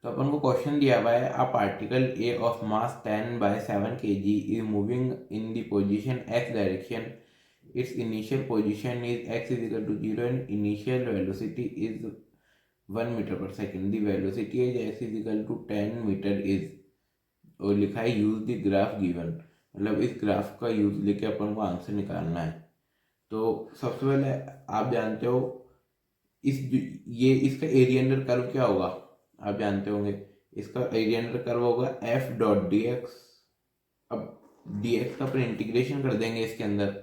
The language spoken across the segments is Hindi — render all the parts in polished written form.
तो अपन को क्वेश्चन दिया हुआ है, a particle a of mass 10/7 kg is moving in the position x direction, its initial position is x is equal to 0 and initial velocity is 1 metre per second, the velocity is x is equal to 10 metre is, और लिखा है यूज द ग्राफ गिवन, मतलब इस ग्राफ का यूज लेके अपन को आंसर निकालना है। तो सबसे पहले आप जानते हो ये इसका एरिया अंडर कर्व क्या होगा, आप जानते होंगे इसका एरिया अंडर कर्व होगा एफ डॉट डी एक्स। अब डी एक्स का अपन इंटीग्रेशन कर देंगे इसके अंदर,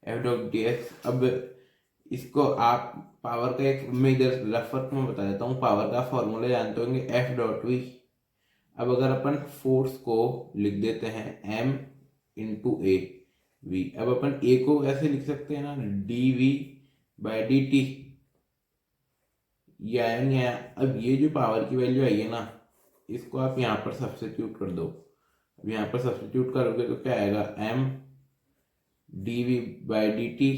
एफ डॉट डी एक्स। अब इसको आप पावर का एक मैं इधर रफ में बता देता हूँ, पावर का फॉर्मूला जानते होंगे एफ डॉट वी। अब अगर अपन फोर्स को लिख देते हैं एम इंटू ए वी, अब अपन ए को ऐसे लिख सकते हैं ना, D V by D T, ये आया नहीं आया। अब ये जो पावर की वैल्यू आई है ना, इसको आप यहाँ पर सब्स्टिट्यूट कर दो। अब यहाँ पर सब्स्टिट्यूट करोगे तो क्या आएगा, M D V by D T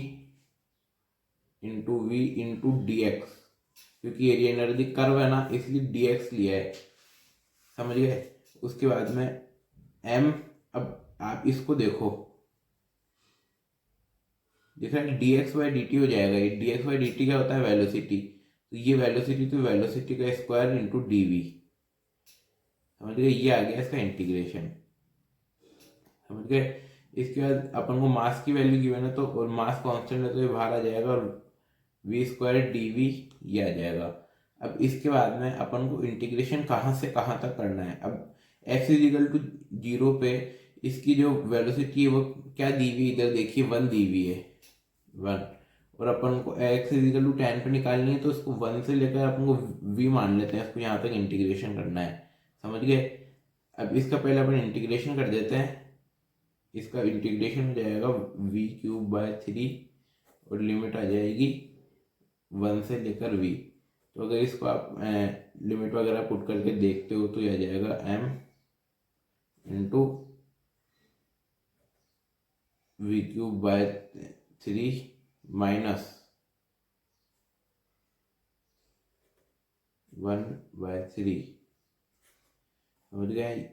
into V into D X, क्योंकि एरिया अंडर द कर्व है ना इसलिए डी एक्स लिया है, समझ गए। उसके बाद में एम, अब आप इसको देखो दिख रहा है D x by D T हो जाएगा। ये D x by D T क्या होता है, वेलोसिटी, तो ये वेलोसिटी तो वेलोसिटी का स्क्वायर इंटू डी वी, समझ गए। ये आ गया इसका इंटीग्रेशन, समझ गए। इसके बाद अपन को मास की वैल्यू गिवन है, तो और मास कांस्टेंट है तो ये बाहर आ जाएगा और वी स्क्वायर डी वी ये आ जाएगा। अब इसके बाद में अपन को इंटीग्रेशन कहाँ से कहाँ तक करना है। अब एक्स इज इक्वल टू 0 पे इसकी जो वेलोसिटी है वो क्या दी हुई, इधर देखिए 1 दी हुई है, 1, और अपन को एक्स इज इक्वल टू 10 पे निकालनी है, तो इसको 1 से लेकर अपन को वी मान लेते हैं, इसको यहाँ तक इंटीग्रेशन करना है, समझ गए। अब इसका पहले अपन इंटीग्रेशन कर देते हैं, इसका इंटीग्रेशन हो जाएगा वी क्यूब बाय 3 और लिमिट आ जाएगी 1 से लेकर वी। तो अगर इसको आप लिमिट वगैरह पुट करके देखते हो तो यह आ जाएगा M into V cube by 3 minus 1/3, समझ गए।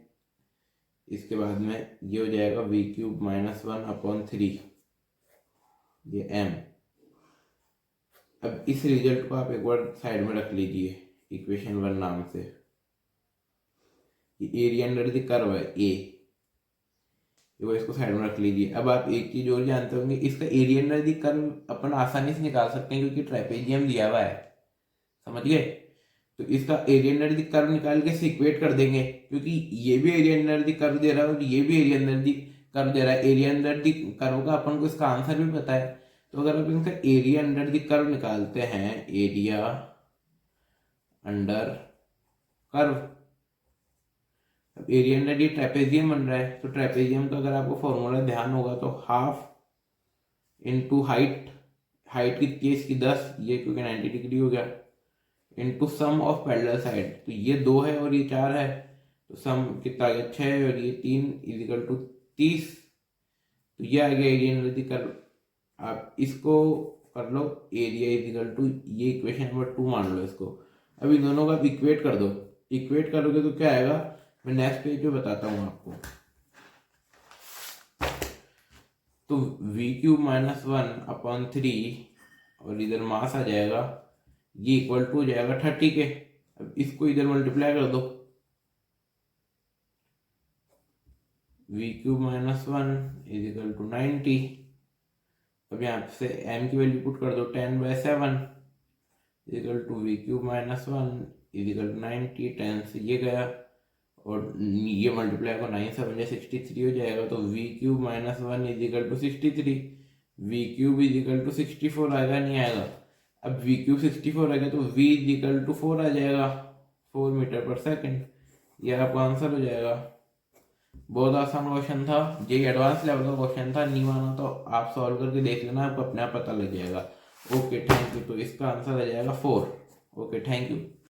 इसके बाद में ये हो जाएगा वी क्यूब माइनस 1/3, ये एम। अब इस रिजल्ट को आप एक बार साइड में रख लीजिए इक्वेशन 1 नाम से। ये एरिया अंडर द कर्व है ए, वो इसको साइड में रख लीजिए। अब आप एक चीज और जानते होंगे, इसका एरिया अंडर द कर्व अपन आसानी से निकाल सकते हैं क्योंकि ट्रेपेजियम दिया हुआ है, समझ गए। तो इसका एरिया अंडर द कर्व निकाल के इक्वेट कर देंगे, क्योंकि ये भी एरिया अंडर द कर्व दे रहा है और ये भी एरिया अंडर द कर्व दे रहा है। एरिया अंडर द कर्व का अपन को इसका आंसर भी पता है, तो अगर आप इनका एरिया अंडर द कर्व निकालते हैं, एरिया अंडर कर्व, अब एरिया अंडर दी ट्रेपेजियम बन रहा है, तो ट्रेपेजियम का अगर आपको फॉर्मूला ध्यान होगा तो हाफ इंटू हाइट, हाइट कितनी है इसकी 10, ये क्योंकि 90 डिग्री हो गया, into sum of parallel side, तो ये 2 है और ये 4 है, तो सम कितना आ गया 6 और ये 3 इज इक्वल टू 30। तो ये आ गया एरिया अंडर द कर्व। आप इसको कर लो एरिया इज इक्वल टू, ये इक्वेशन नंबर 2 मान लो इसको। अब इन दोनों का आप इक्वेट कर दो, इक्वेट करोगे तो क्या आएगा, मैं नेक्स्ट पेज पे बताता हूँ आपको। तो वी क्यूब माइनस 1/3 और इधर मास आ जाएगा, ये इक्वल टू हो जाएगा 30 के। अब इसको इधर मल्टीप्लाई कर दो, V cube minus 1 is equal to 90। अब यहाँ से m की वैल्यू पुट कर दो, 10/7 is equal to V cube minus 1 is equal to 90, 10 से ये गया और ये मल्टीप्लाई को 9 7 63 हो जाएगा, तो V cube minus 1 is equal to 63, V cube is equal to 64 आएगा, नहीं आएगा। अब वी क्यूब 64 आएगा तो वी इज इक्वल टू 4 आ जाएगा, 4 मीटर पर सेकेंड, यह आपका आंसर हो जाएगा। बहुत आसान क्वेश्चन था, ये एडवांस लेवल का क्वेश्चन था, नहीं माना तो आप सॉल्व करके देख लेना, आपको अपने आप पता लग जाएगा। Okay thank you. तो इसका आंसर आ जाएगा 4। Okay thank you.